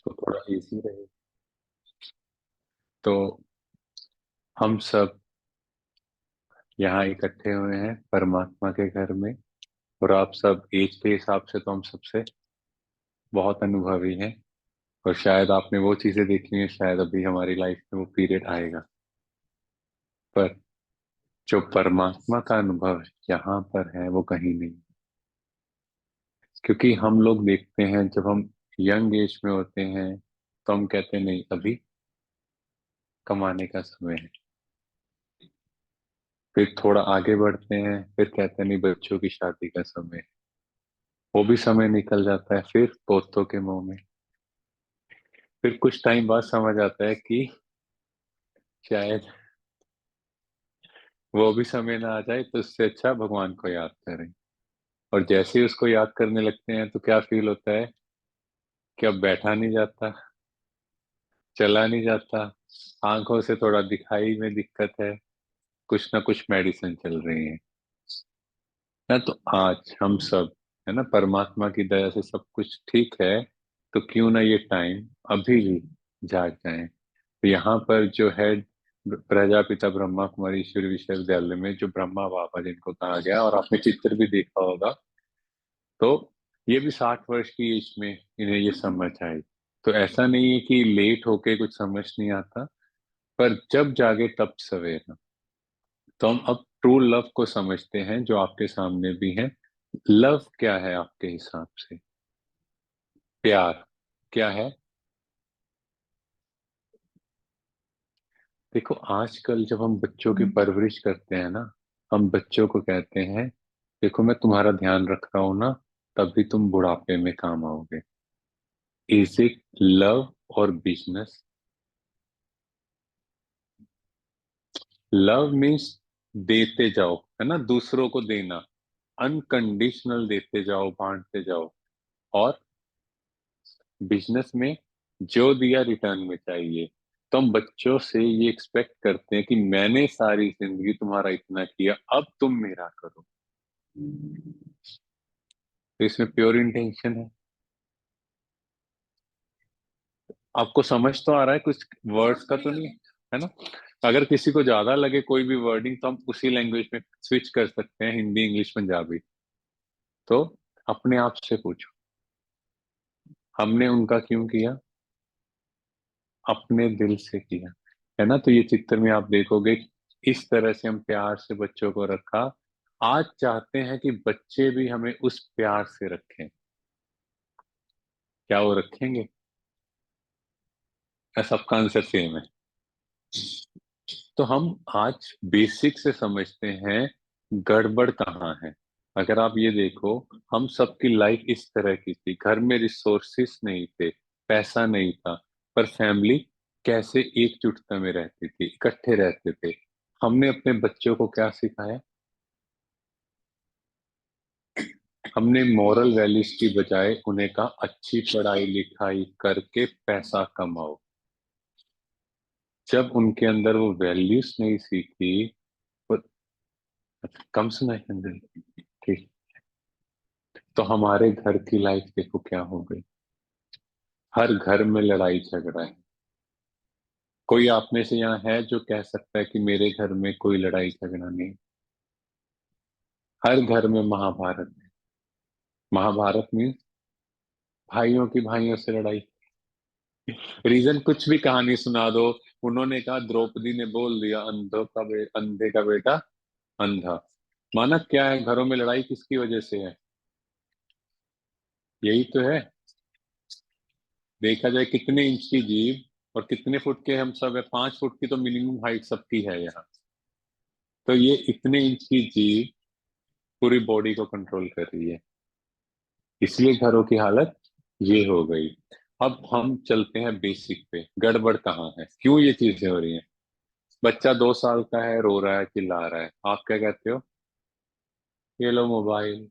तो थोड़ा इजी रहे। तो हम सब यहाँ इकट्ठे हुए हैं परमात्मा के घर में। और आप सब एज के हिसाब से तो हम सबसे बहुत अनुभवी हैं। और शायद आपने वो चीजें देखी हैं, शायद अभी हमारी लाइफ में वो पीरियड आएगा। पर जो परमात्मा का अनुभव यहाँ पर है वो कहीं नहीं। क्योंकि हम लोग देखते हैं जब हम यंग एज में होते हैं तो हम कहते हैं नहीं, अभी कमाने का समय है। फिर थोड़ा आगे बढ़ते हैं, फिर कहते हैं नहीं, बच्चों की शादी का समय है। वो भी समय निकल जाता है, फिर पोतों के मुंह में। फिर कुछ टाइम बाद समझ आता है कि शायद वो भी समय ना आ जाए, तो उससे अच्छा भगवान को याद करें। और जैसे ही उसको याद करने लगते हैं तो क्या फील होता है कि अब बैठा नहीं जाता, चला नहीं जाता, आंखों से थोड़ा दिखाई में दिक्कत है, कुछ ना कुछ मेडिसिन चल रही है ना। तो आज हम सब, है ना, परमात्मा की दया से सब कुछ ठीक है। तो क्यों ना ये टाइम अभी ही जाग जाए। तो यहाँ पर जो है प्रजापिता ब्रह्मा कुमारी ईश्वरी विश्वविद्यालय में जो ब्रह्मा बाबा जिनको कहा गया, और आपने चित्र भी देखा होगा, तो ये भी 60 वर्ष की एज में इन्हें ये समझ आई। तो ऐसा नहीं है कि लेट होके कुछ समझ नहीं आता, पर जब जागे तब सवेरा। तो हम अब ट्रू लव को समझते हैं जो आपके सामने भी है। लव क्या है आपके हिसाब से? प्यार क्या है? देखो, आजकल जब हम बच्चों की परवरिश करते हैं ना, हम बच्चों को कहते हैं देखो मैं तुम्हारा ध्यान रख रहा हूं ना, तभी तुम बुढ़ापे में काम आओगे। इज इट लव और बिजनेस? लव मीन्स देते जाओ, है ना, दूसरों को देना, अनकंडीशनल देते जाओ, बांटते जाओ। और बिजनेस में जो दिया रिटर्न में चाहिए। तो हम बच्चों से ये एक्सपेक्ट करते हैं कि मैंने सारी जिंदगी तुम्हारा इतना किया, अब तुम मेरा करो। तो इसमें प्योर इंटेंशन है। आपको समझ तो आ रहा है? कुछ वर्ड्स का तो नहीं है ना? अगर किसी को ज्यादा लगे कोई भी वर्डिंग, तो हम उसी लैंग्वेज में स्विच कर सकते हैं, हिंदी, इंग्लिश, पंजाबी। तो अपने आप से पूछो, हमने उनका क्यों किया? अपने दिल से किया, है ना। तो ये चित्र में आप देखोगे, इस तरह से हम प्यार से बच्चों को रखा। आज चाहते हैं कि बच्चे भी हमें उस प्यार से रखें। क्या वो रखेंगे? या सबका आंसर सेम है? तो हम आज बेसिक से समझते हैं गड़बड़ कहाँ है। अगर आप ये देखो, हम सबकी लाइफ इस तरह की थी, घर में रिसोर्सेस नहीं थे, पैसा नहीं था, पर फैमिली कैसे एकजुटता में रहती थी, इकट्ठे रहते थे। हमने अपने बच्चों को क्या सिखाया? हमने मॉरल वैल्यूज की बजाय उन्हें कहा अच्छी पढ़ाई लिखाई करके पैसा कमाओ। जब उनके अंदर वो वैल्यूज नहीं सीखी, वो कम सुनाई अंदर, ठीक। तो हमारे घर की लाइफ देखो क्या हो गई। हर घर में लड़ाई झगड़ा है। कोई आप में से यहाँ है जो कह सकता है कि मेरे घर में कोई लड़ाई झगड़ा नहीं? हर घर में महाभारत है। महाभारत में भाइयों की भाइयों से लड़ाई। रीजन कुछ भी कहानी सुना दो, उन्होंने कहा, द्रौपदी ने बोल दिया, अंधे का बेटा अंधा। माना क्या है, घरों में लड़ाई किसकी वजह से है? यही तो है। देखा जाए कितने इंच की जीभ और कितने फुट के हम सब है, 5 फुट की तो मिनिमम हाइट सबकी है यहाँ। तो ये इतने इंच की जीभ पूरी बॉडी को कंट्रोल कर रही है। इसलिए घरों की हालत ये हो गई। अब हम चलते हैं बेसिक पे, गड़बड़ कहाँ है, क्यों ये चीजें हो रही हैं? बच्चा 2 साल का है, रो रहा है, चिल्ला रहा है, आप क्या कहते हो? ये लो मोबाइल।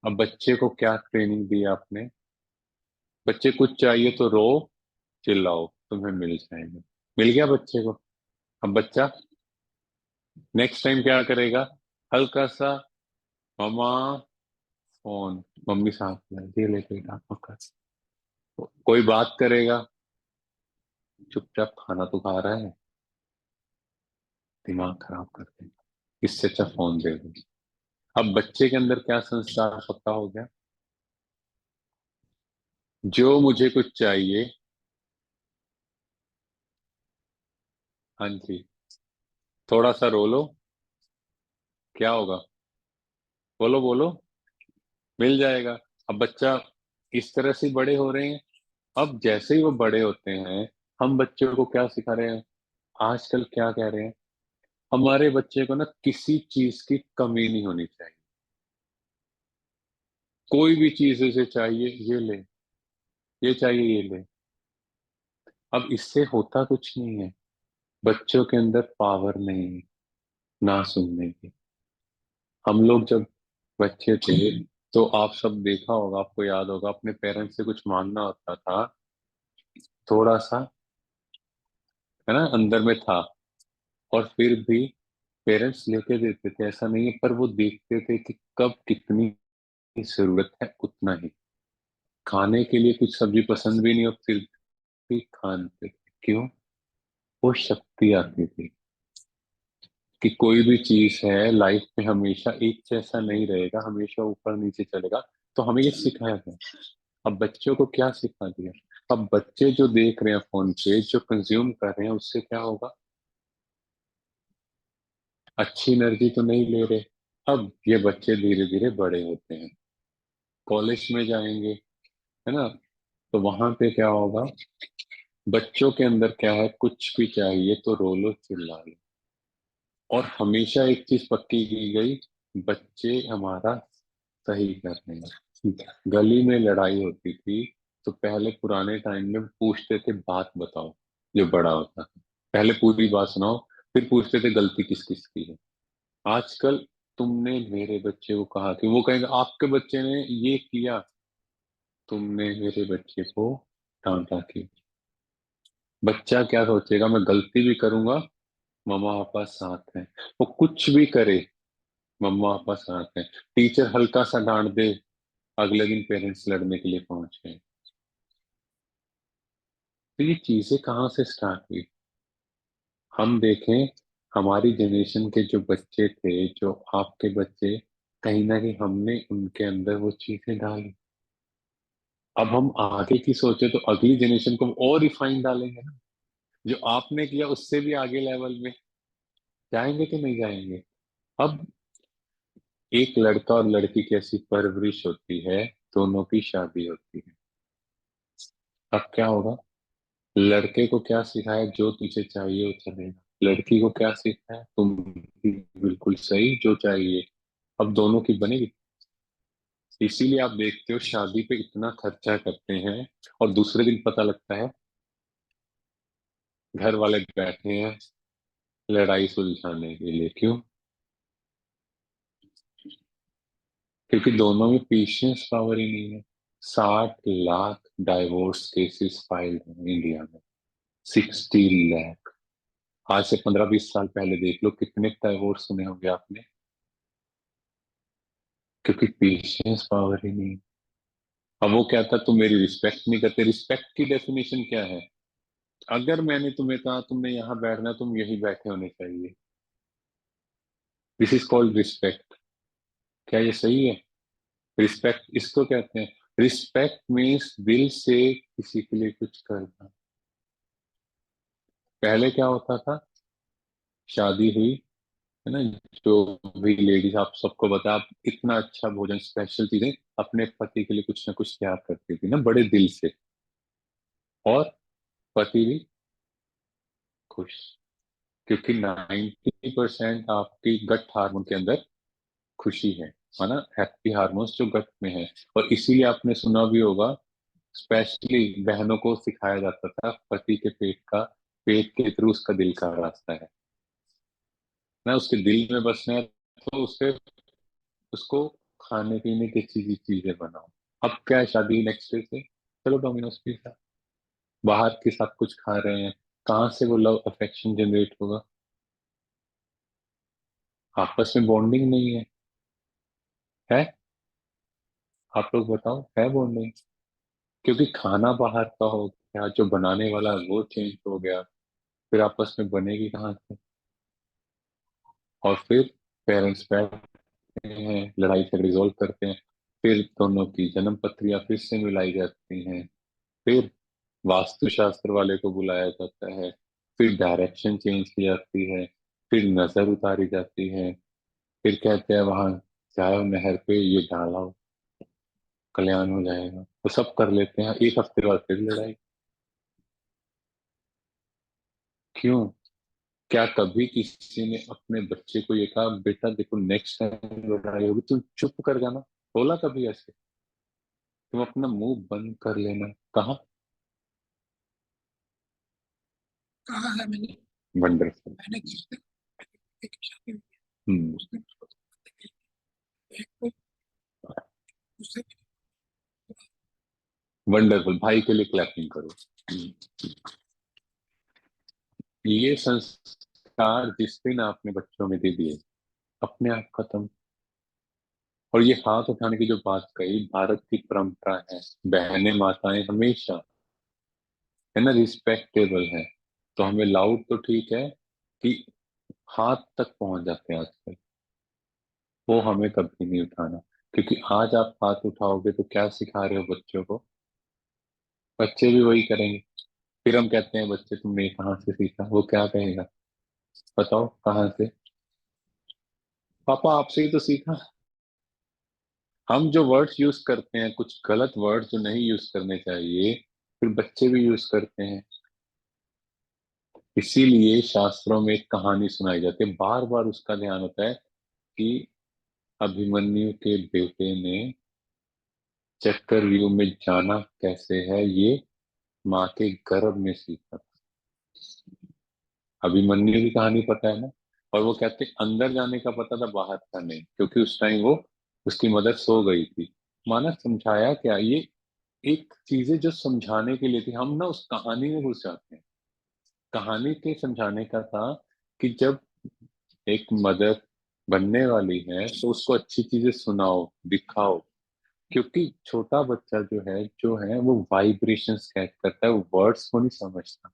अब बच्चे को क्या ट्रेनिंग दी आपने? बच्चे कुछ चाहिए तो रो, चिल्लाओ, तुम्हें मिल जाएगा। मिल गया बच्चे को। अब बच्चा नेक्स्ट टाइम क्या करेगा? हल्का सा, ममा फोन, मम्मी साथ में, ये लेके आपका। कोई बात करेगा, चुपचाप खाना तो खा रहा है, दिमाग खराब करते हैं। इससे अच्छा फोन दे दो। अब बच्चे के अंदर क्या संस्कार पक्का हो गया, जो मुझे कुछ चाहिए। हाँ जी, थोड़ा सा रो लो, क्या होगा, बोलो बोलो, मिल जाएगा। अब बच्चा इस तरह से बड़े हो रहे हैं। अब जैसे ही वो बड़े होते हैं, हम बच्चों को क्या सिखा रहे हैं, आजकल क्या कह रहे हैं, हमारे बच्चे को ना किसी चीज की कमी नहीं होनी चाहिए। कोई भी चीज उसे चाहिए, ये ले, ये चाहिए, ये ले। अब इससे होता कुछ नहीं है, बच्चों के अंदर पावर नहीं है ना सुनने की। हम लोग जब बच्चे थे, तो आप सब देखा होगा, आपको याद होगा, अपने पेरेंट्स से कुछ मांगना होता था, थोड़ा सा, है ना, अंदर में था, और फिर भी पेरेंट्स लेके देते थे, ऐसा नहीं है, पर वो देखते थे कि कब कितनी जरूरत है उतना ही। खाने के लिए कुछ सब्जी पसंद भी नहीं हो, फिर भी खाते थे। क्यों? वो शक्ति आती थी कि कोई भी चीज है लाइफ में हमेशा एक जैसा नहीं रहेगा, हमेशा ऊपर नीचे चलेगा। तो हमें ये सिखाया गया। अब बच्चों को क्या सिखा दिया, अब बच्चे जो देख रहे हैं फोन पे, जो कंज्यूम कर रहे हैं, उससे क्या होगा, अच्छी एनर्जी तो नहीं ले रहे। अब ये बच्चे धीरे धीरे बड़े होते हैं, कॉलेज में जाएंगे, है ना, तो वहां पे क्या होगा, बच्चों के अंदर क्या है, कुछ भी चाहिए तो रो लो, चिल्ला लो। और हमेशा एक चीज पक्की की गई, बच्चे हमारा सही कर रहे हैं। गली में लड़ाई होती थी, तो पहले पुराने टाइम में पूछते थे, बात बताओ, जो बड़ा होता था, पहले पूरी बात सुनाओ, फिर पूछते थे गलती किस किस की है। आजकल तुमने मेरे बच्चे को कहा कि, वो कहेंगे आपके बच्चे ने ये किया, तुमने मेरे बच्चे को डांटा कि। बच्चा क्या सोचेगा, मैं गलती भी करूंगा, मम्मा पापा साथ हैं। वो कुछ भी करे, मम्मा पापा साथ हैं। टीचर हल्का सा डांट दे, अगले दिन पेरेंट्स लड़ने के लिए पहुंच गए। तो ये चीजें कहाँ से स्टार्ट हुई, हम देखें, हमारी जनरेशन के जो बच्चे थे, जो आपके बच्चे, कहीं ना कहीं हमने उनके अंदर वो चीजें डाली। अब हम आगे की सोचे तो अगली जनरेशन को और रिफाइन डालेंगे ना, जो आपने किया उससे भी आगे लेवल में जाएंगे कि नहीं जाएंगे। अब एक लड़का और लड़की की ऐसी परवरिश होती है, दोनों की शादी होती है। अब क्या होगा, लड़के को क्या सिखाया, जो तुझे चाहिए वो चलेगा, लड़की को क्या सिखाया, तुम भी बिल्कुल सही, जो चाहिए। अब दोनों की बनेगी। इसीलिए आप देखते हो शादी पे इतना खर्चा करते हैं, और दूसरे दिन पता लगता है घर वाले बैठे हैं लड़ाई सुलझाने के लिए। क्यों? क्योंकि दोनों में पेशेंस पावर ही नहीं है। 60 लाख डाइवोर्स केसेस फाइल हैं इंडिया में, 60 लाख। आज से 15-20 साल पहले देख लो, कितने डाइवोर्स सुने होंगे आपने। क्योंकि पेशेंस पावर ही नहीं है। अब वो क्या था, तुम मेरी रिस्पेक्ट नहीं करते। रिस्पेक्ट की डेफिनेशन क्या है, अगर मैंने तुम्हें कहा तुमने यहाँ बैठना, तुम यही बैठे होने चाहिए, दिस इज कॉल्ड रिस्पेक्ट। क्या ये सही है? रिस्पेक्ट इसको कहते हैं। रिस्पेक्ट मीन्स दिल से किसी के लिए कुछ करना। पहले क्या होता था, शादी हुई, है ना, जो भी लेडीज, आप सबको बता, आप इतना अच्छा भोजन, स्पेशल चीजें अपने पति के लिए कुछ ना कुछ तैयार करती थी ना, बड़े दिल से। और पति भी खुश, क्योंकि 90% आपकी गट हार्मोन के अंदर खुशी है ना, हैप्पी हार्मोन्स जो गट में है। और इसीलिए आपने सुना भी होगा, स्पेशली बहनों को सिखाया जाता था, पति के पेट के थ्रू उसका दिल का रास्ता है ना, उसके दिल में बसना है, तो उसके उसको खाने पीने की अच्छी चीजें बनाओ। अब क्या है, शादी नेक्स्ट डे से चलो डोमिनोज पिज्जा, बाहर के सब कुछ खा रहे हैं। कहाँ से वो लव अफेक्शन जनरेट होगा, आपस में बॉन्डिंग नहीं है। आप लोग बताओ, है बॉन्डिंग? क्योंकि खाना बाहर का हो गया, जो बनाने वाला है वो चेंज हो गया, फिर आपस में बनेगी कहाँ से? और फिर पेरेंट्स बैठते हैं, लड़ाई झगड़े रिजोल्व करते हैं, फिर दोनों की जन्म पत्रियां फिर से मिलाई जाती हैं, फिर वास्तुशास्त्र वाले को बुलाया जाता है, फिर डायरेक्शन चेंज की जाती है, फिर नजर उतारी जाती है, फिर कहते हैं वहां जाओ नहर पे ये डालो, कल्याण हो जाएगा, तो सब कर लेते हैं, एक हफ्ते बाद फिर लड़ाई। क्यों? क्या कभी किसी ने अपने बच्चे को ये कहा बेटा देखो नेक्स्ट टाइम लड़ाई होगी तुम चुप कर जाना? बोला कभी ऐसे? तुम अपना मुंह बंद कर लेना। कहा? कहा है मैंने। वंडरफुल। मैंने जिस दिन एक शादी हुई है, हम्म। उस दिन उसको एक को उससे वंडरफुल, भाई के लिए क्लैपिंग करो। ये संस्कार जिस दिन आपने बच्चों में दे दिए, अपने आप खत्म। और ये हाथ उठाने की जो बात कही, भारत की परंपरा है, बहनें माताएं हमेशा, है ना, रिस्पेक्टेबल है। तो हमें लाउड तो ठीक है कि हाथ तक पहुंच जाते हैं आजकल, वो हमें कभी नहीं उठाना। क्योंकि आज आप हाथ उठाओगे तो क्या सिखा रहे हो बच्चों को? बच्चे भी वही करेंगे। फिर हम कहते हैं बच्चे तुमने ये कहाँ से सीखा, वो क्या कहेगा? बताओ कहाँ से? पापा आपसे ही तो सीखा। हम जो वर्ड्स यूज करते हैं, कुछ गलत वर्ड्स जो नहीं यूज करने चाहिए, फिर बच्चे भी यूज करते हैं। इसीलिए शास्त्रों में एक कहानी सुनाई जाती है, बार बार उसका ध्यान होता है कि अभिमन्यु के बेटे ने चक्रव्यूह में जाना कैसे है, ये माँ के गर्भ में सीखा। अभिमन्यु की कहानी पता है ना? और वो कहते अंदर जाने का पता था, बाहर का नहीं, क्योंकि उस टाइम वो उसकी मदर सो गई थी। माना समझाया क्या ये? एक चीजें जो समझाने के लिए थी, हम ना उस कहानी में घुस जाते हैं। कहानी के समझाने का था कि जब एक मदर बनने वाली है तो उसको अच्छी चीजें सुनाओ, दिखाओ। क्योंकि छोटा बच्चा जो है वो वाइब्रेशंस कैच करता है, वो वर्ड्स को नहीं समझता।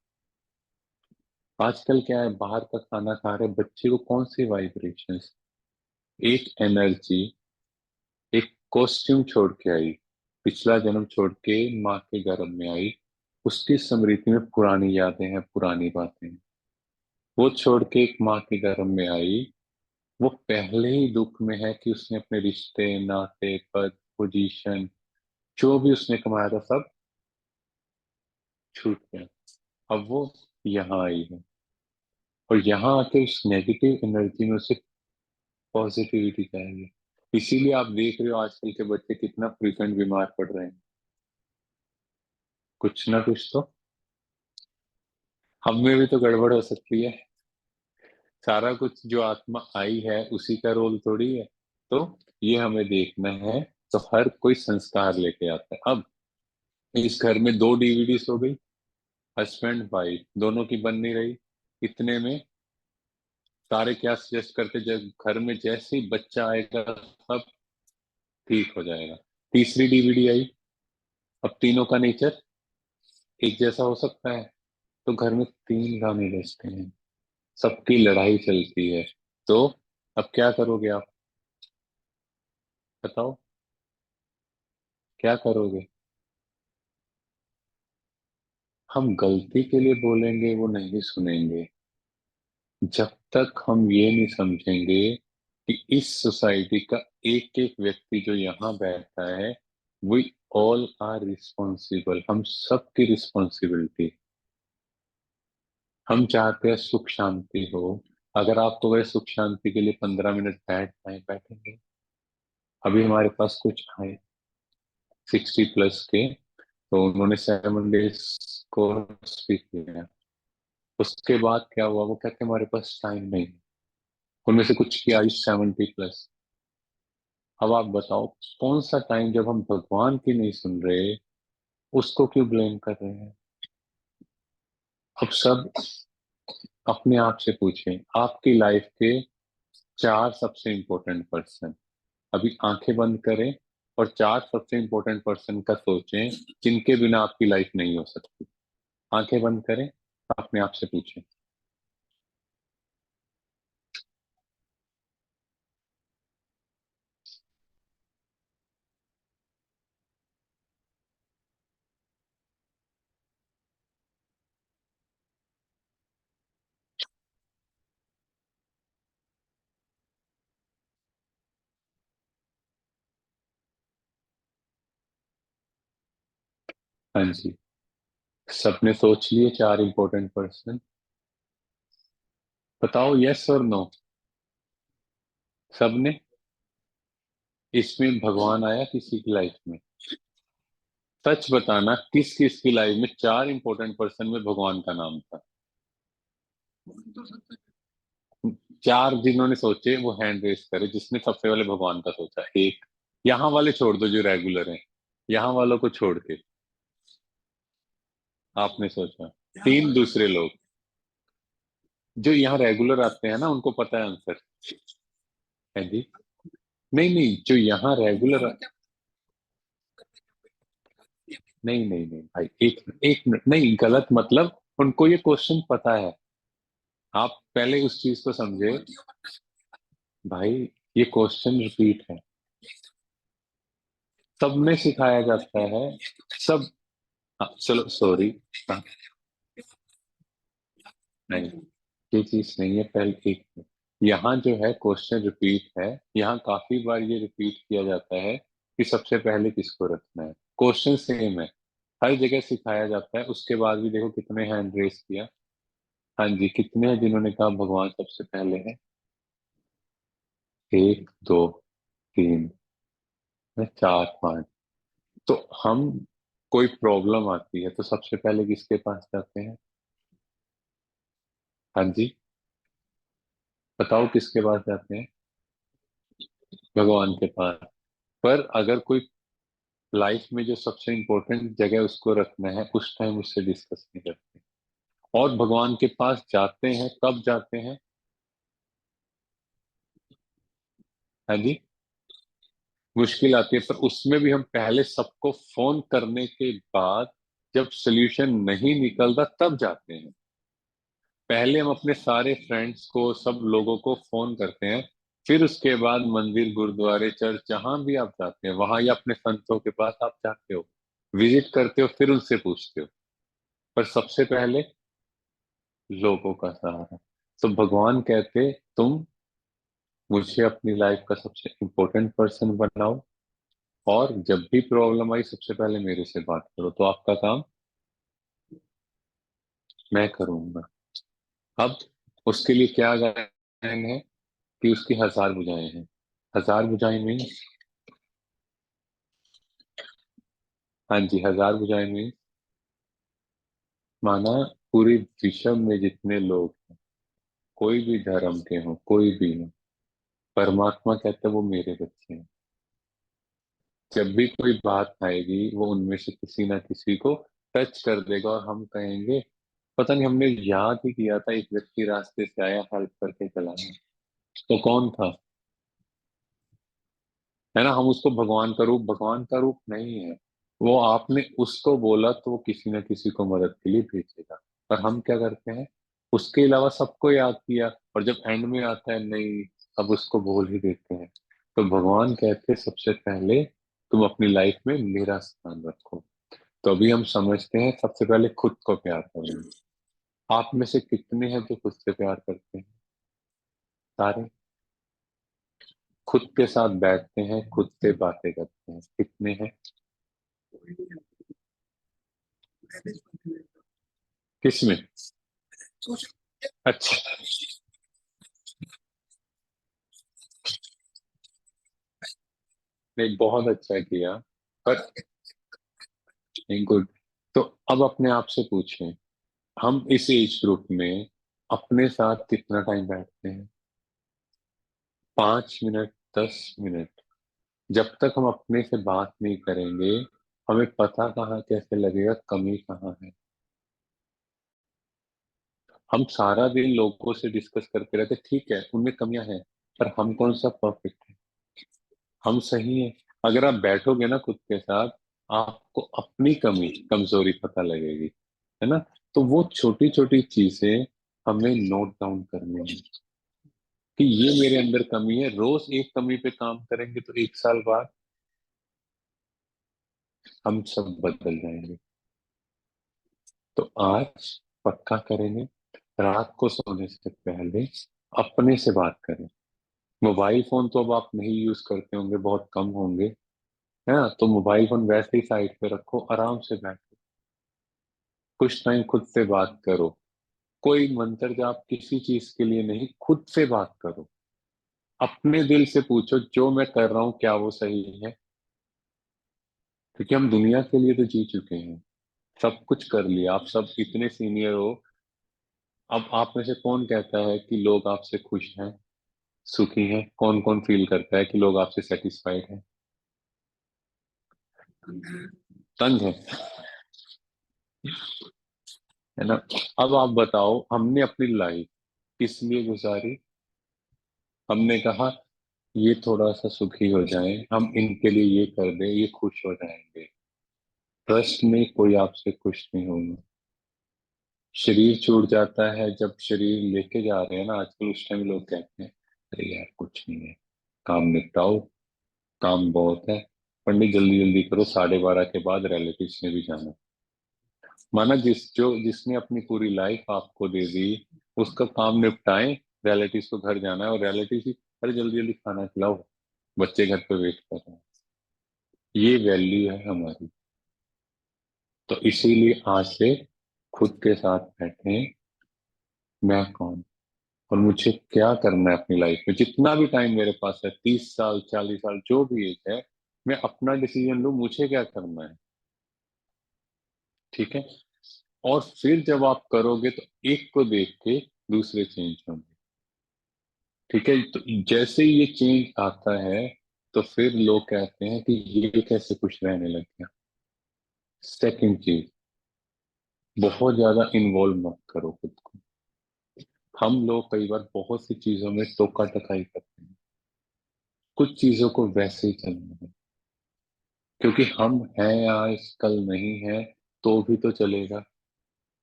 आजकल क्या है, बाहर का खाना खा रहे बच्चे को कौन सी वाइब्रेशंस? एक एनर्जी, एक कॉस्ट्यूम छोड़ के आई, पिछला जन्म छोड़ के माँ के गर्भ में आई, उसकी स्मृति में पुरानी यादें हैं, पुरानी बातें हैं। वो छोड़ के एक माँ के गर्भ में आई, वो पहले ही दुख में है कि उसने अपने रिश्ते नाते पद पोजीशन जो भी उसने कमाया था सब छूट गया। अब वो यहाँ आई है, और यहाँ आके उस नेगेटिव एनर्जी में उसे पॉजिटिविटी चाहिए। इसीलिए आप देख रहे हो आजकल के बच्चे कितना फ्रीक्वेंट बीमार पड़ रहे हैं। कुछ ना कुछ तो हम में भी तो गड़बड़ हो सकती है। सारा कुछ जो आत्मा आई है उसी का रोल थोड़ी है। तो ये हमें देखना है। तो हर कोई संस्कार लेके आता है। अब इस घर में दो डीवीडीज हो गई, हस्बैंड वाइफ दोनों की बन नहीं रही, इतने में सारे क्या सजेस्ट करते, जब घर में जैसे ही बच्चा आएगा सब ठीक हो जाएगा। तीसरी डीवीडी आई, अब तीनों का नेचर एक जैसा हो सकता है? तो घर में तीन गाने बजते हैं, सबकी लड़ाई चलती है। तो अब क्या करोगे आप? बताओ क्या करोगे? हम गलती के लिए बोलेंगे वो नहीं सुनेंगे, जब तक हम ये नहीं समझेंगे कि इस सोसाइटी का एक एक व्यक्ति जो यहाँ बैठा है, वी ऑल आर रिस्पॉन्सिबल, हम सबकी रिस्पॉन्सिबिलिटी। हम चाहते हैं सुख शांति हो। अगर आपको वह सुख शांति के लिए 15 मिनट बैठ पाए, बैठेंगे? अभी हमारे पास कुछ आए 60 प्लस के, तो उन्होंने 7 डेज कोर्स भी किया। उसके बाद क्या हुआ, वो कहते हमारे पास टाइम नहीं है। उनमें से कुछ किया 70 प्लस। अब आप बताओ, कौन सा टाइम जब हम भगवान की नहीं सुन रहे, उसको क्यों ब्लेम कर रहे हैं? अब सब अपने आप से पूछें, आपकी लाइफ के चार सबसे इंपॉर्टेंट पर्सन। अभी आंखें बंद करें, और 4 सबसे इंपॉर्टेंट पर्सन का सोचें जिनके बिना आपकी लाइफ नहीं हो सकती। आंखें बंद करें, अपने आप से पूछें। हाँ जी, सबने सोच लिए 4 इंपॉर्टेंट पर्सन। बताओ यस और नो। सबने। इसमें भगवान आया किसी की लाइफ में? सच बताना, किस किस की लाइफ में 4 इंपॉर्टेंट पर्सन में भगवान का नाम था? भगवान तो सबसे 4 जिन्होंने सोचे वो हैंड रेस करे, जिसने सबसे पहले भगवान का सोचा। एक। यहाँ वाले छोड़ दो जो रेगुलर हैं, यहाँ वालों को छोड़ के आपने सोचा। यहाँ 3 वाले दूसरे लोग जो यहाँ रेगुलर आते हैं ना, उनको पता है आंसर। है जी। नहीं नहीं, जो यहाँ रेगुलर। यहाँ क्या नहीं नहीं नहीं भाई, एक एक मिनट, नहीं गलत मतलब उनको ये क्वेश्चन पता है। आप पहले उस चीज को समझे। भगवतियों का भाई, ये क्वेश्चन रिपीट है। सब में सिखाया जाता है। सब। हाँ, चलो सॉरी। हाँ, नहीं, ये चीज नहीं है। पहले एक मिनट। यहाँ जो है क्वेश्चन रिपीट है। यहाँ काफी बार ये रिपीट किया जाता है कि सबसे पहले किसको रखना है। क्वेश्चन सेम है, हर जगह सिखाया जाता है। उसके बाद भी देखो कितने हैंड रेस किया। हाँ जी, कितने हैं जिन्होंने कहा भगवान सबसे पहले है? 1 2 3 4 5। तो हम, कोई प्रॉब्लम आती है तो सबसे पहले किसके पास जाते हैं? हाँ जी, बताओ किसके पास जाते हैं? भगवान के पास। पर अगर कोई लाइफ में जो सबसे इम्पोर्टेंट जगह उसको रखना है, उस टाइम उससे डिस्कस नहीं करते। और भगवान के पास जाते हैं, कब जाते हैं? हाँ जी, मुश्किल आती है, पर उसमें भी हम पहले सबको फोन करने के बाद, जब सोल्यूशन नहीं निकलता तब जाते हैं। पहले हम अपने सारे फ्रेंड्स को, सब लोगों को फोन करते हैं। फिर उसके बाद मंदिर, गुरुद्वारे, चर्च, जहां भी आप जाते हैं वहां, या अपने संतों के पास आप जाते हो, विजिट करते हो, फिर उनसे पूछते हो। पर सबसे पहले लोगों का सहारा। तो भगवान कहते, तुम मुझे अपनी लाइफ का सबसे इम्पोर्टेंट पर्सन बनाओ, और जब भी प्रॉब्लम आई सबसे पहले मेरे से बात करो, तो आपका काम मैं करूंगा। अब उसके लिए क्या गायन है कि उसकी 1000 भुजाएं हैं। 1000 भुजाएं मीन्स, हाँ जी, 1000 भुजाएं मीन्स, माना पूरे विश्व में जितने लोग हैं, कोई भी धर्म के हो, कोई भी हो, परमात्मा कहते हैं वो मेरे बच्चे हैं। जब भी कोई बात आएगी वो उनमें से किसी ना किसी को टच कर देगा, और हम कहेंगे पता नहीं, हमने याद ही किया था एक व्यक्ति रास्ते से आया, हेल्प करके चला गया। तो कौन था? है ना, हम उसको भगवान का रूप, भगवान का रूप नहीं है वो। आपने उसको बोला तो वो किसी न किसी को मदद के लिए भेजेगा। पर हम क्या करते हैं, उसके अलावा सबको याद किया, और जब एंड में आता है नहीं, अब उसको बोल ही देते हैं। तो भगवान कहते हैं सबसे पहले तुम अपनी लाइफ में मेरा स्थान रखो। तो अभी हम समझते हैं सबसे पहले खुद को प्यार करें। आप में से कितने हैं जो खुद से प्यार करते हैं? सारे। खुद के साथ बैठते हैं, खुद से बातें करते हैं, कितने हैं? कोई नहीं है, मैनेज करते हुए किसमें? सोच अच्छा। नहीं, बहुत अच्छा किया। पर नहीं, गुड। तो अब अपने आप से पूछें, हम इस एज ग्रुप में अपने साथ कितना टाइम बैठते हैं? 5 मिनट, 10 मिनट? जब तक हम अपने से बात नहीं करेंगे, हमें पता कहाँ कैसे लगेगा कमी कहाँ है। हम सारा दिन लोगों से डिस्कस करते रहते, ठीक है उनमें कमियां हैं, पर हम कौन सा परफेक्ट है? हम सही है। अगर आप बैठोगे ना खुद के साथ, आपको अपनी कमी कमजोरी पता लगेगी, है ना। तो वो छोटी छोटी चीजें हमें नोट डाउन करनी है कि ये मेरे अंदर कमी है। रोज एक कमी पे काम करेंगे तो 1 साल बाद हम सब बदल जाएंगे। तो आज पक्का करेंगे, रात को सोने से पहले अपने से बात करें। मोबाइल फोन तो अब आप नहीं यूज करते होंगे, बहुत कम होंगे, है ना। तो मोबाइल फोन वैसे ही साइड पे रखो, आराम से बैठो, कुछ टाइम खुद से बात करो। कोई मंत्र जाप किसी चीज के लिए नहीं, खुद से बात करो। अपने दिल से पूछो, जो मैं कर रहा हूं क्या वो सही है? क्योंकि हम दुनिया के लिए तो जी चुके हैं, सब कुछ कर लिया, आप सब इतने सीनियर हो। अब आप में से कौन कहता है कि लोग आपसे खुश हैं, सुखी हैं? कौन कौन फील करता है कि लोग आपसे सेटिस्फाइड हैं? तंग है, है ना। अब आप बताओ, हमने अपनी लाइफ किस लिए गुजारी? हमने कहा ये थोड़ा सा सुखी हो जाए, हम इनके लिए ये कर दें, ये खुश हो जाएंगे। ट्रस्ट में कोई आपसे खुश नहीं होगा। शरीर छूट जाता है, जब शरीर लेके जा रहे हैं ना आजकल, उस टाइम लोग कहते हैं अरे यार कुछ नहीं है, काम निपटाओ, काम बहुत है। पंडित जल्दी जल्दी करो, 12:30 के बाद रिलेटिव्स ने भी जाना। माना जिसने अपनी पूरी लाइफ आपको दे दी, उसका काम निपटाएं, रिलेटिव्स को घर जाना है, और रिलेटिव्स ही अरे जल्दी जल्दी खाना खिलाओ, बच्चे घर पे वेट कर रहे हैं। ये वैल्यू है हमारी। तो इसीलिए आज से खुद के साथ बैठे, मैं कौन और मुझे क्या करना है अपनी लाइफ में। जितना भी टाइम मेरे पास है, 30 साल 40 साल जो भी एज है, मैं अपना डिसीजन लूं, मुझे क्या करना है। ठीक है। और फिर जब आप करोगे तो एक को देख के दूसरे चेंज होंगे। ठीक है। तो जैसे ही ये चेंज आता है, तो फिर लोग कहते हैं कि ये कैसे खुश रहने लग गया। सेकंड चीज, बहुत ज्यादा इन्वॉल्व मत करो खुद को। हम लोग कई बार बहुत सी चीजों में टोका टकाई करते हैं, कुछ चीजों को वैसे ही चलना है, क्योंकि हम हैं आज कल नहीं है, तो भी तो चलेगा।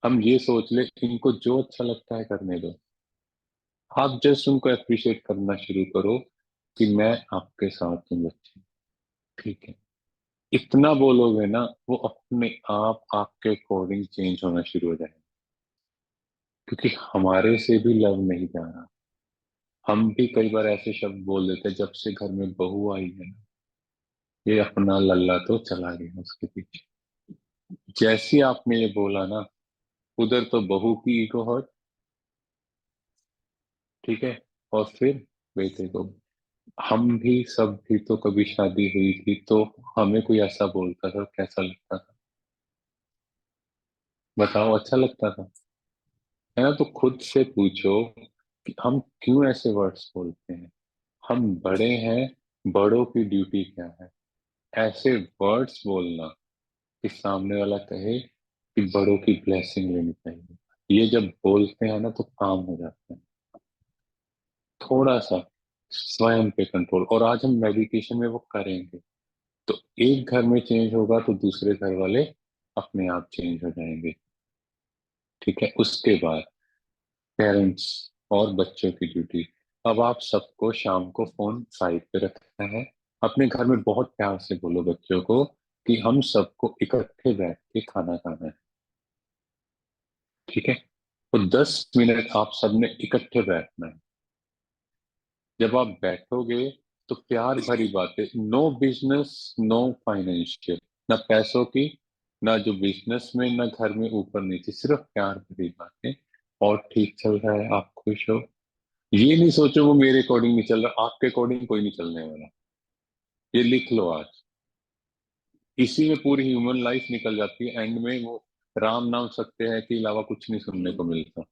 हम ये सोच ले इनको जो अच्छा लगता है करने दो। आप जस्ट उनको अप्रिशिएट करना शुरू करो कि मैं आपके साथ हूँ बच्चे। ठीक है। इतना बोलोगे ना, वो अपने आप आपके अकॉर्डिंग चेंज होना शुरू हो जाएगा। क्योंकि हमारे से भी लव नहीं जा रहा। हम भी कई बार ऐसे शब्द बोल देते हैं, जब से घर में बहू आई है ना, ये अपना लल्ला तो चला गया उसके पीछे। जैसी आपने ये बोला ना, उधर तो बहू की ईगो हर्ट। ठीक है। और फिर बेटे को, हम भी सब भी तो कभी शादी हुई थी, तो हमें कोई ऐसा बोलता था, कैसा लगता था? बताओ, अच्छा लगता था? है ना। तो खुद से पूछो कि हम क्यों ऐसे वर्ड्स बोलते हैं। हम बड़े हैं, बड़ों की ड्यूटी क्या है? ऐसे वर्ड्स बोलना कि सामने वाला कहे कि बड़ों की ब्लेसिंग लेनी चाहिए। ये जब बोलते हैं ना तो काम हो जाता है। थोड़ा सा स्वयं पे कंट्रोल, और आज हम मेडिटेशन में वो करेंगे। तो एक घर में चेंज होगा तो दूसरे घर वाले अपने आप चेंज हो जाएंगे। ठीक है। उसके बाद पेरेंट्स और बच्चों की ड्यूटी। अब आप सबको शाम को फोन साइड पे रखना है। अपने घर में बहुत प्यार से बोलो बच्चों को कि हम सबको इकट्ठे बैठ के खाना खाना है। ठीक है। तो 10 मिनट आप सबने इकट्ठे बैठना है। जब आप बैठोगे तो प्यार भरी बातें, नो बिजनेस, नो फाइनेंशियल, ना पैसों की, ना जो बिजनेस में, ना घर में ऊपर नीचे, सिर्फ प्यार भरी बातें। और ठीक चल रहा है, आप खुश हो। ये नहीं सोचो वो मेरे अकॉर्डिंग नहीं चल रहा, आपके अकॉर्डिंग कोई नहीं चलने वाला। ये लिख लो आज। इसी में पूरी ह्यूमन लाइफ निकल जाती है, एंड में वो राम नाम सत्य है के अलावा कुछ नहीं सुनने को मिलता।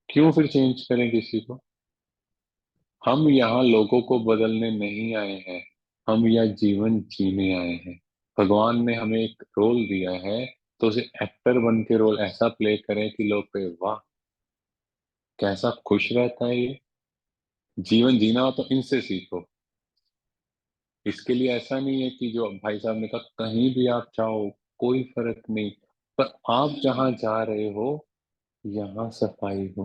क्यों फिर चेंज करें किसी को? हम यहाँ लोगों को बदलने नहीं आए हैं, हम यह जीवन जीने आए हैं। भगवान ने हमें एक रोल दिया है, तो उसे एक्टर बन के रोल ऐसा प्ले करें कि लोग कहे वाह, कैसा खुश रहता है ये। जीवन जीना हो तो इनसे सीखो। इसके लिए ऐसा नहीं है कि जो भाई साहब ने कहा कहीं भी आप जाओ कोई फर्क नहीं, पर आप जहां जा रहे हो यहाँ सफाई हो।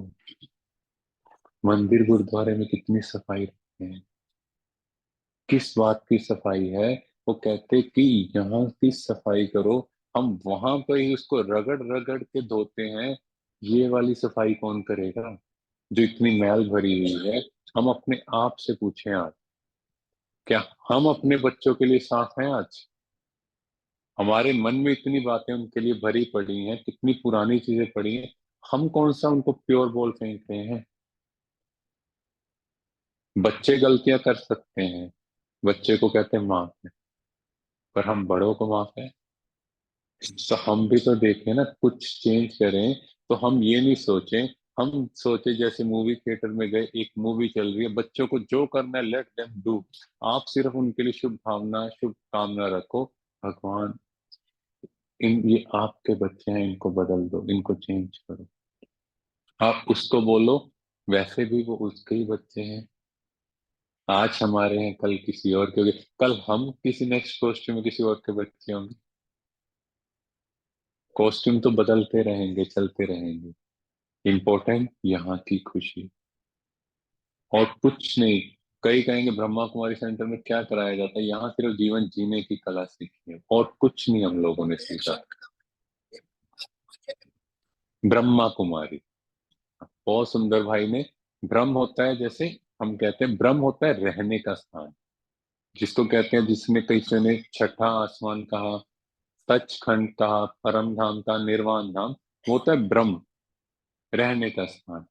मंदिर गुरुद्वारे में कितनी सफाई रखते हैं, किस बात की सफाई है? वो कहते कि यहाँ की सफाई करो। हम वहां पर ही उसको रगड़ रगड़ के धोते हैं, ये वाली सफाई कौन करेगा जो इतनी मैल भरी हुई है? हम अपने आप से पूछें आज, क्या हम अपने बच्चों के लिए साफ हैं आज? हमारे मन में इतनी बातें उनके लिए भरी पड़ी हैं, कितनी पुरानी चीजें पड़ी हैं, हम कौन सा उनको प्योर बोल फेंक रहे हैं? बच्चे गलतियां कर सकते हैं, बच्चे को कहते हैं माफ है, पर हम बड़ों को माफ है? तो हम भी तो देखें ना, कुछ चेंज करें। तो हम ये नहीं सोचें, हम सोचे जैसे मूवी थिएटर में गए, एक मूवी चल रही है, बच्चों को जो करना है लेट देम डू। आप सिर्फ उनके लिए शुभ भावना शुभ कामना रखो। भगवान, ये आपके बच्चे हैं, इनको बदल दो, इनको चेंज करो। आप उसको बोलो, वैसे भी वो उसके ही बच्चे हैं। आज हमारे हैं, कल किसी और के होंगे, कल हम किसी नेक्स्ट कॉस्ट्यूम में किसी और के बच्चे होंगे। कॉस्ट्यूम तो बदलते रहेंगे, चलते रहेंगे। इम्पोर्टेंट यहाँ की खुशी, और कुछ नहीं। कई कहेंगे ब्रह्मा कुमारी सेंटर में क्या कराया जाता है, यहाँ सिर्फ जीवन जीने की कला सीखी है, और कुछ नहीं हम लोगों ने सीखा। ब्रह्मा कुमारी, बहुत सुंदर भाई ने। ब्रह्म होता है, जैसे हम कहते हैं ब्रह्म होता है रहने का स्थान, जिसको कहते हैं, जिसने कई ने छठा आसमान कहा, सचखंड कहा, परम धाम कहा, निर्वाण धाम। वो होता है ब्रह्म, रहने का स्थान।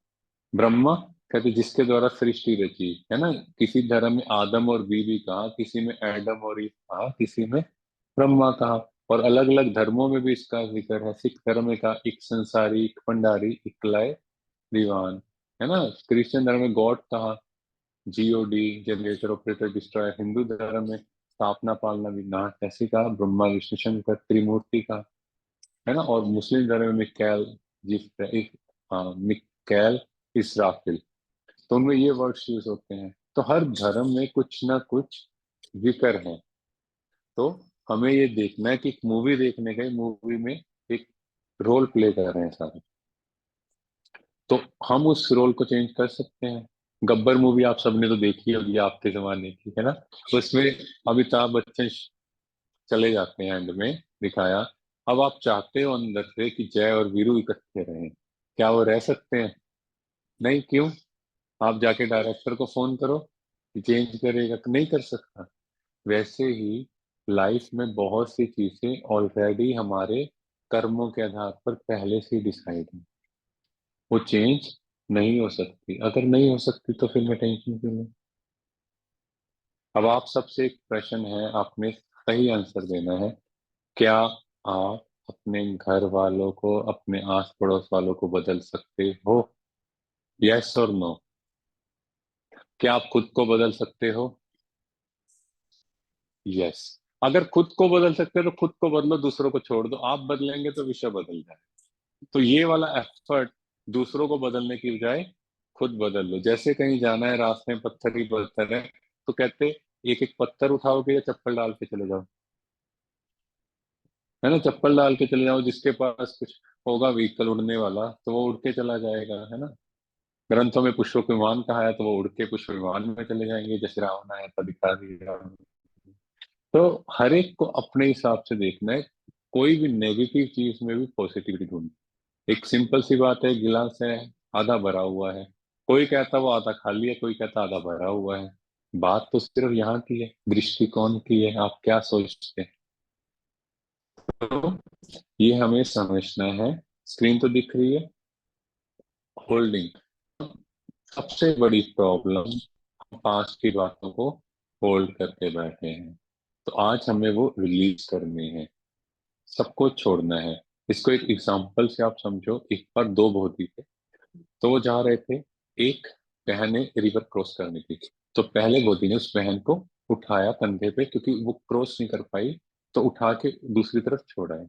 ब्रह्मा कहते जिसके द्वारा सृष्टि रची है ना। किसी धर्म में आदम और बीवी कहा, किसी में एडम और ईव कहा, किसी में ब्रह्मा कहा। और अलग अलग धर्मों में भी इसका जिक्र है। सिख धर्म में कहा एक संसारी, एक भंडारी, एक लय दीवान, है ना। क्रिश्चियन धर्म में गॉड कहा, GOD, generator operator destroyer. Hindu धर्म में स्थापना पालना विनाश, ऐसे कहा ब्रह्मा विष्णु शंकर त्रिमूर्ति का, है ना। और मुस्लिम धर्म में मिकाएल, जिस एक, हाँ मिकाएल, इसराफिल। तो उनमें ये वर्ड्स यूज होते हैं। तो हर धर्म में कुछ ना कुछ जिक्र है। तो हमें ये देखना है कि एक मूवी देखने गए, मूवी में एक रोल प्ले कर रहे हैं सारे, तो हम उस रोल को चेंज कर सकते हैं। गब्बर मूवी आप सबने तो देखी होगी, आपके जमाने की, है ना। उसमें अमिताभ बच्चन चले जाते हैं, एंड में दिखाया। अब आप चाहते हो अंदर से कि जय और वीरू इकट्ठे रहें, क्या वो रह सकते हैं? नहीं, क्यों? आप जाके डायरेक्टर को फोन करो कि चेंज करेगा, तो नहीं कर सकता। वैसे ही लाइफ में बहुत सी चीजें ऑलरेडी हमारे कर्मों के आधार पर पहले से ही डिसाइड है, वो चेंज नहीं हो सकती। अगर नहीं हो सकती तो फिर मैं टेंशन क्यों लूं? अब आप सबसे एक प्रश्न है, आपने सही आंसर देना है। क्या आप अपने घर वालों को, अपने आस पड़ोस वालों को बदल सकते हो? यस और नो? क्या आप खुद को बदल सकते हो? यस। अगर खुद को बदल सकते हो तो खुद को बदलो, दूसरों को छोड़ दो। आप बदलेंगे तो विश्व बदल जाए। तो ये वाला एफर्ट, दूसरों को बदलने की बजाय खुद बदल लो। जैसे कहीं जाना है, रास्ते में पत्थर ही पत्थर है, तो कहते एक एक पत्थर उठाओगे या चप्पल डाल के चले जाओ, है ना। चप्पल डाल के चले जाओ, जिसके पास कुछ होगा व्हीकल उड़ने वाला तो वो उड़ के चला जाएगा, है ना। ग्रंथों में पुष्पक विमान कहा है, तो वो उड़ के पुष्प विमान में चले जाएंगे, जैसे रावण आया था दिखा दिया। तो हर एक को अपने हिसाब से देखना है। कोई भी नेगेटिव चीज में भी पॉजिटिविटी ढूंढना। एक सिंपल सी बात है, गिलास है, आधा भरा हुआ है, कोई कहता वो आधा खाली है, कोई कहता आधा भरा हुआ है। बात तो सिर्फ यहाँ की है, दृष्टिकोण की है, आप क्या सोचते हैं। तो ये हमें समझना है। स्क्रीन तो दिख रही है, होल्डिंग। सबसे बड़ी प्रॉब्लम, हम पास्ट की बातों को होल्ड करके बैठे हैं। तो आज हमें वो रिलीज करनी है, सबको छोड़ना है। इसको एक एग्जांपल से आप समझो। एक बार दो भौती थे, तो वो जा रहे थे। एक बहन ने रिवर क्रॉस करनी थी, तो पहले बोधी ने उस बहन को उठाया कंधे पे, क्योंकि वो क्रॉस नहीं कर पाई, तो उठा के दूसरी तरफ छोड़ा है।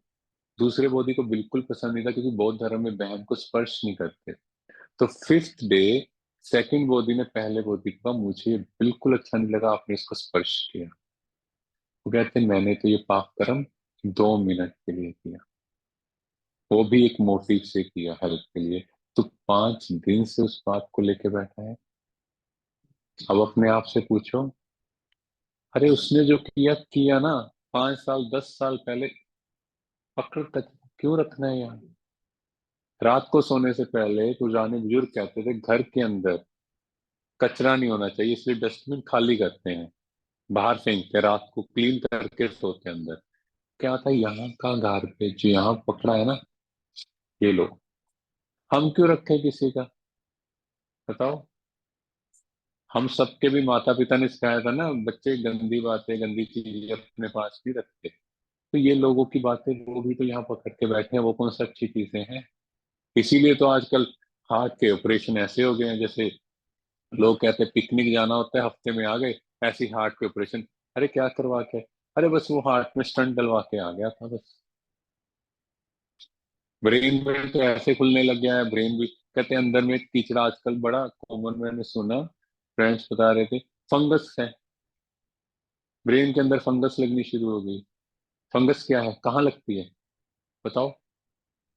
दूसरे बोधी को बिल्कुल पसंद नहीं था, क्योंकि बौद्ध धर्म में बहन को स्पर्श नहीं करते। तो फिफ्थ डे सेकंड बोधी ने पहले बोधी को कहा, मुझे बिल्कुल अच्छा नहीं लगा आपने इसको स्पर्श किया। वो कहते हैं मैंने तो ये पाप कर्म 2 मिनट के लिए किया, वो भी एक मोटिव से किया, हेल्प के लिए। तो 5 दिन से उस बात को लेके बैठा है। अब अपने आप से पूछो, अरे उसने जो किया किया ना, 5 साल 10 साल पहले, पकड़ कर क्यों रखना है यार? रात को सोने से पहले पुराने बुजुर्ग कहते थे घर के अंदर कचरा नहीं होना चाहिए, इसलिए डस्टबिन खाली करते हैं, बाहर फेंकते हैं, रात को क्लीन करके सोते हैं अंदर। क्या था यहाँ का गार्बेज जो यहाँ पकड़ा है ना, ये लो, हम क्यों रखें किसी का? बताओ। हम सबके भी माता पिता ने सिखाया था ना, बच्चे गंदी बातें गंदी चीजें अपने पास नहीं रखते। तो ये लोगों की बातें वो भी तो यहाँ पकड़ के बैठे हैं, वो कौन सा अच्छी चीजें हैं? इसीलिए तो आजकल हार्ट के ऑपरेशन ऐसे हो गए हैं, जैसे लोग कहते हैं पिकनिक जाना होता है, हफ्ते में आ गए, ऐसी हार्ट के ऑपरेशन। अरे क्या करवा के? अरे बस वो हार्ट में स्टंट डलवा के आ गया था बस। ब्रेन में तो ऐसे खुलने लग गया है, ब्रेन भी कहते हैं अंदर में एक कीचड़ा आजकल बड़ा कॉमन, मैंने सुना, फ्रेंड्स बता रहे थे, फंगस है। ब्रेन के अंदर फंगस लगनी शुरू हो गई। फंगस क्या है, कहाँ लगती है? बताओ।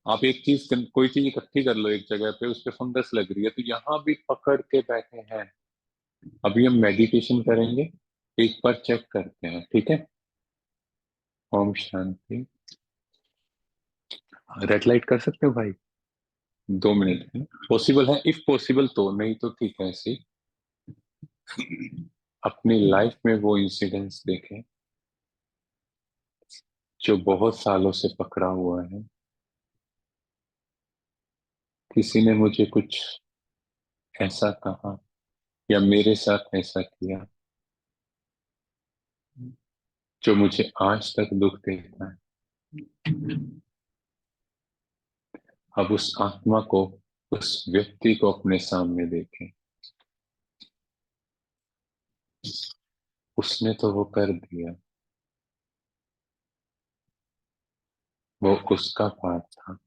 आप एक चीज, कोई चीज इकट्ठी कर लो एक जगह पे, उस पे फंगस लग रही है, तो यहाँ भी पकड़ के बैठे हैं। अभी हम मेडिटेशन करेंगे, एक बार चेक करते हैं, ठीक है? ओम शांति। रेड लाइट कर सकते हो भाई? 2 मिनट है, पॉसिबल है? इफ पॉसिबल तो, नहीं तो ठीक है ऐसे ही। अपनी लाइफ में वो इंसिडेंट्स देखें जो बहुत सालों से पकड़ा हुआ है। किसी ने मुझे कुछ ऐसा कहा या मेरे साथ ऐसा किया जो मुझे आज तक दुख देता है। अब उस आत्मा को, उस व्यक्ति को अपने सामने देखें। उसने तो वो कर दिया, वो उसका पार्ट था।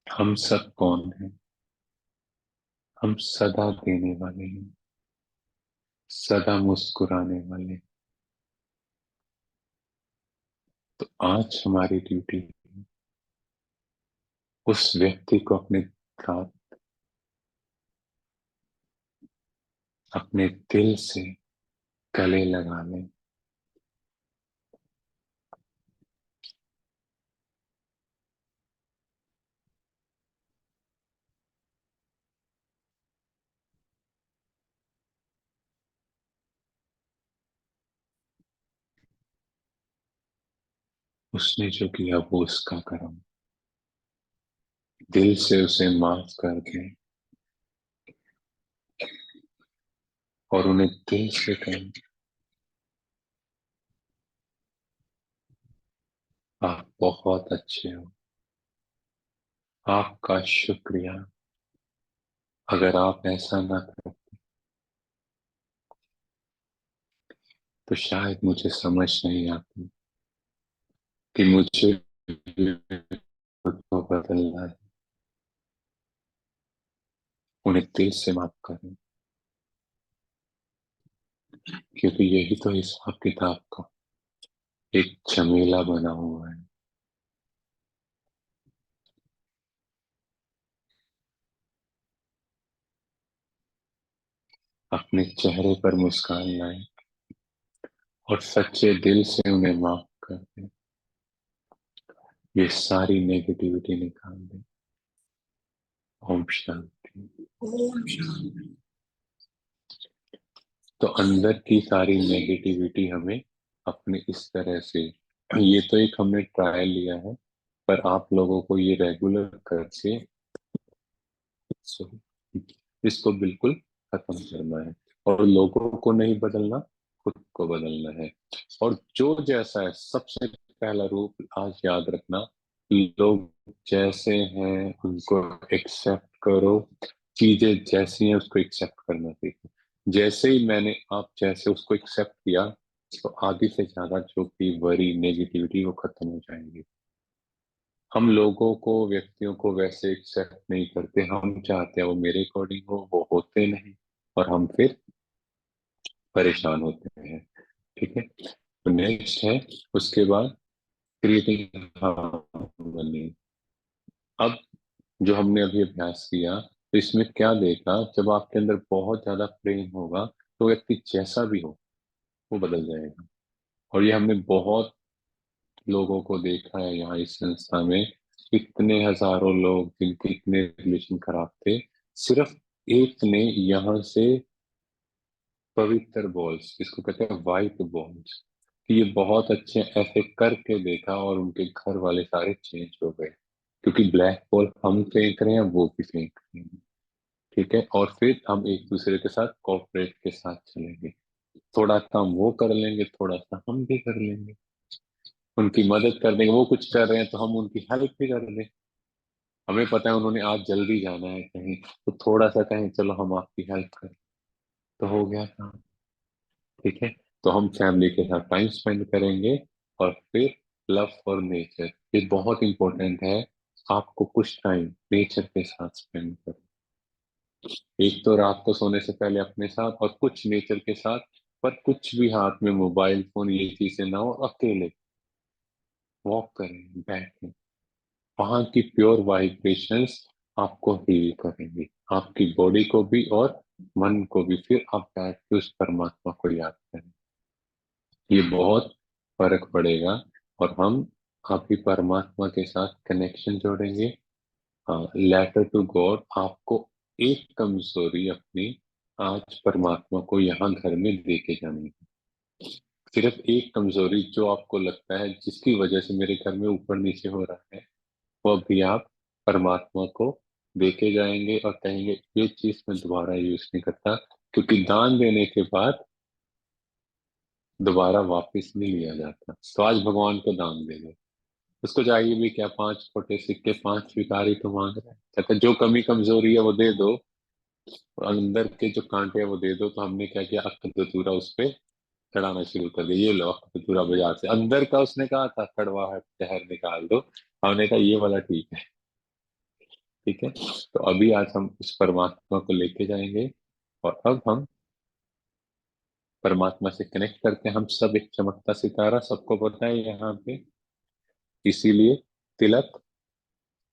हम सब कौन हैं? हम सदा देने वाले हैं, सदा मुस्कुराने वाले। तो आज हमारी ड्यूटी उस व्यक्ति को अपने साथ, अपने दिल से गले लगा लें। उसने जो किया वो उसका कर्म। दिल से उसे माफ कर दें और उन्हें दिल से कहें, आप बहुत अच्छे हो, आपका शुक्रिया। अगर आप ऐसा ना करें तो शायद मुझे समझ नहीं आती कि मुझे खुद को बदलना है। उन्हें दिल से माफ करें, क्योंकि यही तो हिसाब किताब का एक झमेला बना हुआ है। अपने चेहरे पर मुस्कान लाएं और सच्चे दिल से उन्हें माफ कर दें। ये सारी नेगेटिविटी निकाल दें। ओम शांति। ओम शांति। तो अंदर की सारी नेगेटिविटी हमें अपने इस तरह से, ये तो एक हमने ट्रायल लिया है, पर आप लोगों को ये रेगुलर करके इसको बिल्कुल खत्म करना है। और लोगों को नहीं बदलना, खुद को बदलना है। और जो जैसा है, सबसे पहला रूप आज याद रखना, लोग जैसे हैं उनको एक्सेप्ट करो। चीजें जैसी हैं उसको एक्सेप्ट करना सीखो। जैसे ही मैंने आप जैसे उसको एक्सेप्ट किया, तो आधी से ज्यादा जो भी वरी नेगेटिविटी वो खत्म हो जाएंगी। हम लोगों को, व्यक्तियों को वैसे एक्सेप्ट नहीं करते, हम चाहते हैं वो मेरे अकॉर्डिंग हो, वो होते नहीं। और हम फिर परेशान होते हैं। ठीक है, तो नेक्स्ट है उसके बाद क्रिएटिंग हार्मनी। अब जो हमने अभी अभ्यास किया, तो इसमें क्या देखा, जब आपके अंदर बहुत ज्यादा प्रेम होगा तो व्यक्ति जैसा भी हो वो बदल जाएगा। और ये हमने बहुत लोगों को देखा है यहाँ इस संस्था में। इतने हजारों लोग जिनके इतने रिलेशन खराब थे, सिर्फ एक ने यहाँ से पवित्र बॉल्स, इसको कहते हैं वाइट बॉल्स, कि ये बहुत अच्छे ऐसे करके देखा और उनके घर वाले सारे चेंज हो गए। क्योंकि ब्लैक बॉल हम फेंक रहे हैं, वो भी फेंक रहे हैं। ठीक है, और फिर हम एक दूसरे के साथ कोऑपरेट के साथ चलेंगे। थोड़ा काम वो कर लेंगे, थोड़ा सा हम भी कर लेंगे, उनकी मदद कर देंगे। वो कुछ कर रहे हैं तो हम उनकी हेल्प भी कर दें। हमें पता है उन्होंने आज जल्दी जाना है कहीं, तो थोड़ा सा कहें चलो हम आपकी हेल्प करें, तो हो गया काम। ठीक है, तो हम फैमिली के साथ टाइम स्पेंड करेंगे। और फिर लव फॉर नेचर, ये बहुत इंपॉर्टेंट है। आपको कुछ टाइम नेचर के साथ स्पेंड करें। एक तो रात को सोने से पहले अपने साथ और कुछ नेचर के साथ। पर कुछ भी हाथ में मोबाइल फोन ये चीजें ना हो, अकेले वॉक करें, बैठें। वहां की प्योर वाइब्रेशंस आपको हील करेंगी, आपकी बॉडी को भी और मन को भी। फिर आप बैठ के उस परमात्मा को याद करें, ये बहुत फर्क पड़ेगा। और हम आपकी परमात्मा के साथ कनेक्शन जोड़ेंगे। हाँ, लेटर टू गॉड, आपको एक कमजोरी अपनी आज परमात्मा को यहाँ घर में देके जानी है। सिर्फ एक कमजोरी जो आपको लगता है जिसकी वजह से मेरे घर में ऊपर नीचे हो रहा है, वो भी आप परमात्मा को देके जाएंगे और कहेंगे ये चीज मैं दोबारा यूज नहीं करता। क्योंकि दान देने के बाद दोबारा वापस नहीं लिया जाता। तो आज भगवान को दान दे दो, उसको चाहिए भी क्या, 5 खोटे सिक्के, 5 भिखारी तो मांग रहे हैं। कहते जो कमी कमजोरी है वो दे दो, और अंदर के जो कांटे हैं वो दे दो। तो हमने क्या किया, अख्तूरा उस पे चढ़ाना शुरू कर दिया। ये लो अख्तूरा बाजार से, अंदर का उसने कहा था कड़वा है जहर निकाल दो, हमने कहा ये वाला ठीक है। ठीक है, तो अभी आज हम उस परमात्मा को लेके जाएंगे। और अब हम परमात्मा से कनेक्ट करते हैं। हम सब एक चमकता सितारा, सबको पता है यहाँ पे, इसीलिए तिलक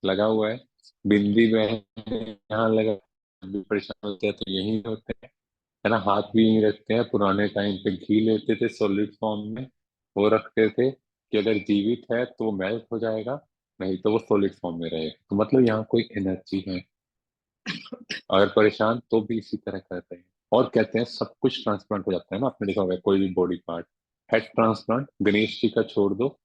लगा हुआ है। बिंदी बहन यहाँ लगा, भी परेशान होते हैं तो यही होते हैं, है ना। हाथ भी यहीं रखते हैं। पुराने टाइम पे घी लेते थे सॉलिड फॉर्म में, वो रखते थे कि अगर जीवित है तो वो मेल्ट हो जाएगा, नहीं तो वो सॉलिड फॉर्म में रहेगा। तो मतलब यहाँ कोई एनर्जी है। अगर परेशान तो भी इसी तरह करते हैं। और कहते हैं सब कुछ ट्रांसप्लांट हो जाता है ना, आपने देखा होगा कोई भी body part. Head transplant Ganesh ji का छोड़ दो,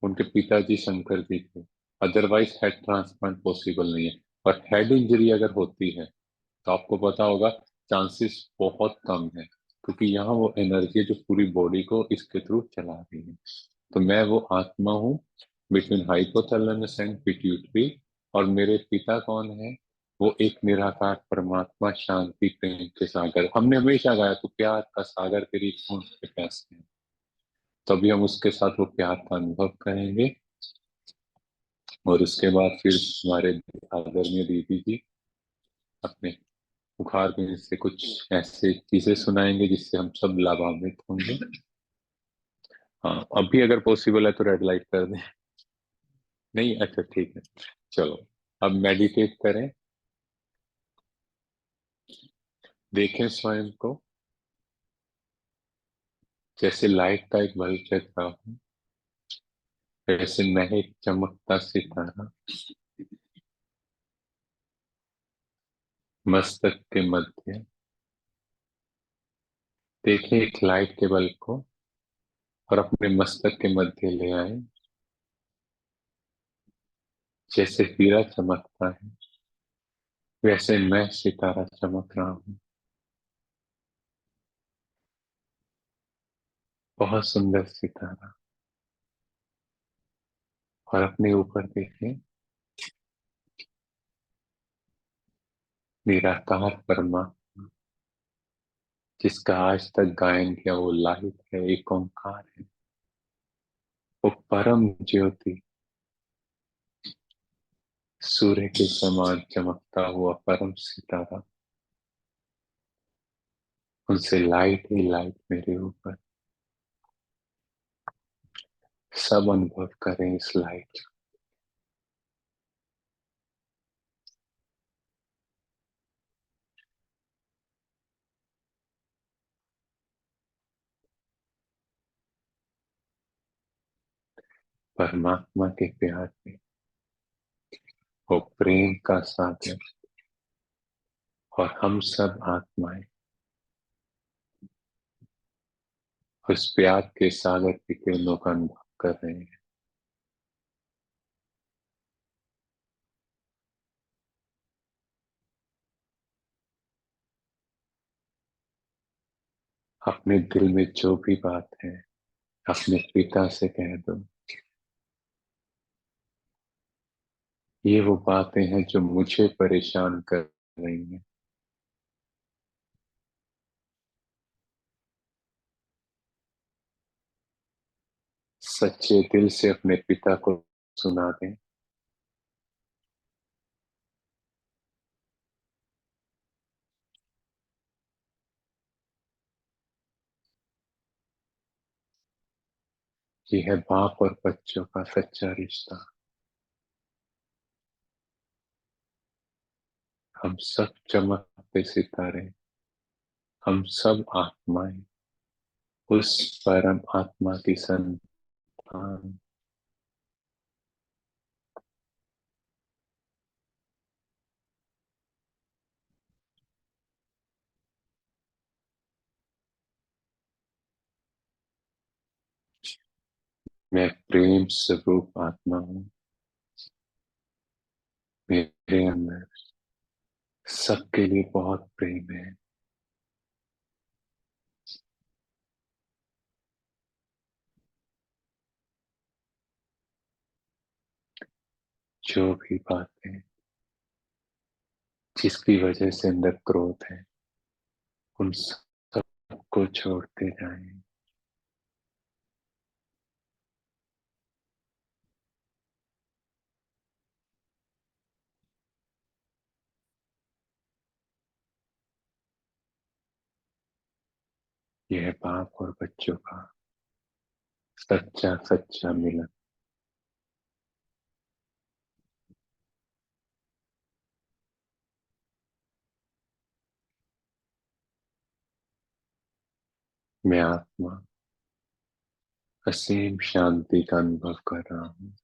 उनके पिताजी शंकर जी थे। अदरवाइज हेड ट्रांसप्लांट पॉसिबल नहीं है। और हेड इंजरी अगर होती है तो आपको पता होगा चांसेस बहुत कम है, क्योंकि यहाँ वो एनर्जी जो पूरी बॉडी को इसके थ्रू चला रही है। तो मैं वो आत्मा हूँ बिटवीन हाइपोथैलेमस एंड पिट्यूटरी। और मेरे पिता कौन है, वो एक निराकार परमात्मा, शांति प्रेम के सागर। हमने हमेशा गाया तो प्यार का सागर तेरी खून के प्यासे हैं। तभी हम उसके साथ वो प्यार का अनुभव करेंगे। और उसके बाद फिर हमारे आदरणीय दीदी जी अपने बुखार में से कुछ ऐसे चीजें सुनाएंगे जिससे हम सब लाभान्वित होंगे। हाँ, अभी अगर पॉसिबल है तो रेड लाइट कर दें। नहीं, अच्छा ठीक है, चलो। अब मेडिटेट करें, देखें स्वयं को जैसे लाइट का एक बल्ब जल रहा हूँ, जैसे मैं एक चमकता सितारा मस्तक के मध्य। देखें एक लाइट के बल्ब को और अपने मस्तक के मध्य ले आए। जैसे हीरा चमकता है वैसे मैं सितारा चमक रहा हूँ। बहुत सुंदर सितारा। और अपने ऊपर देखें, निराकार परमात्मा जिसका आज तक गायन किया, वो लाहित है, एक ओंकार है। वो परम ज्योति, सूर्य के समान चमकता हुआ परम सितारा उनसे लाइट ही लाइट मेरे ऊपर। सब अनुभव करें इस लाइट। परमात्मा के प्यार में वो प्रेम का सागर और हम सब आत्माएं उस प्यार के सागर की किरणों का अनुभव कर रहे हैं। अपने दिल में जो भी बात है अपने पिता से कह दो। ये वो बातें हैं जो मुझे परेशान कर रही हैं। सच्चे दिल से अपने पिता को सुना दें। ये है बाप और बच्चों का सच्चा रिश्ता। हम सब चमकते सितारे, हम सब आत्माएं उस परम आत्मा की संतान। मैं प्रेम स्वरूप आत्मा हूँ। मेरे अंदर सबके लिए बहुत प्रेम है। जो भी बातें जिसकी वजह से अंदर क्रोध है उन सबको छोड़ते जाएं। यह है बाप और बच्चों का सच्चा सच्चा मिलन। मैं आत्मा असीम शांति का अनुभव कर रहा हूँ।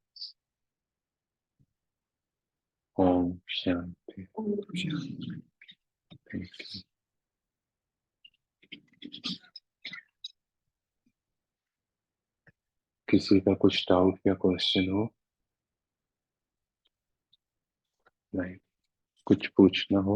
ओम शांति। ओम शांति। Thank you। किसी का कुछ डाउट या क्वेश्चन हो? नहीं, कुछ पूछना हो?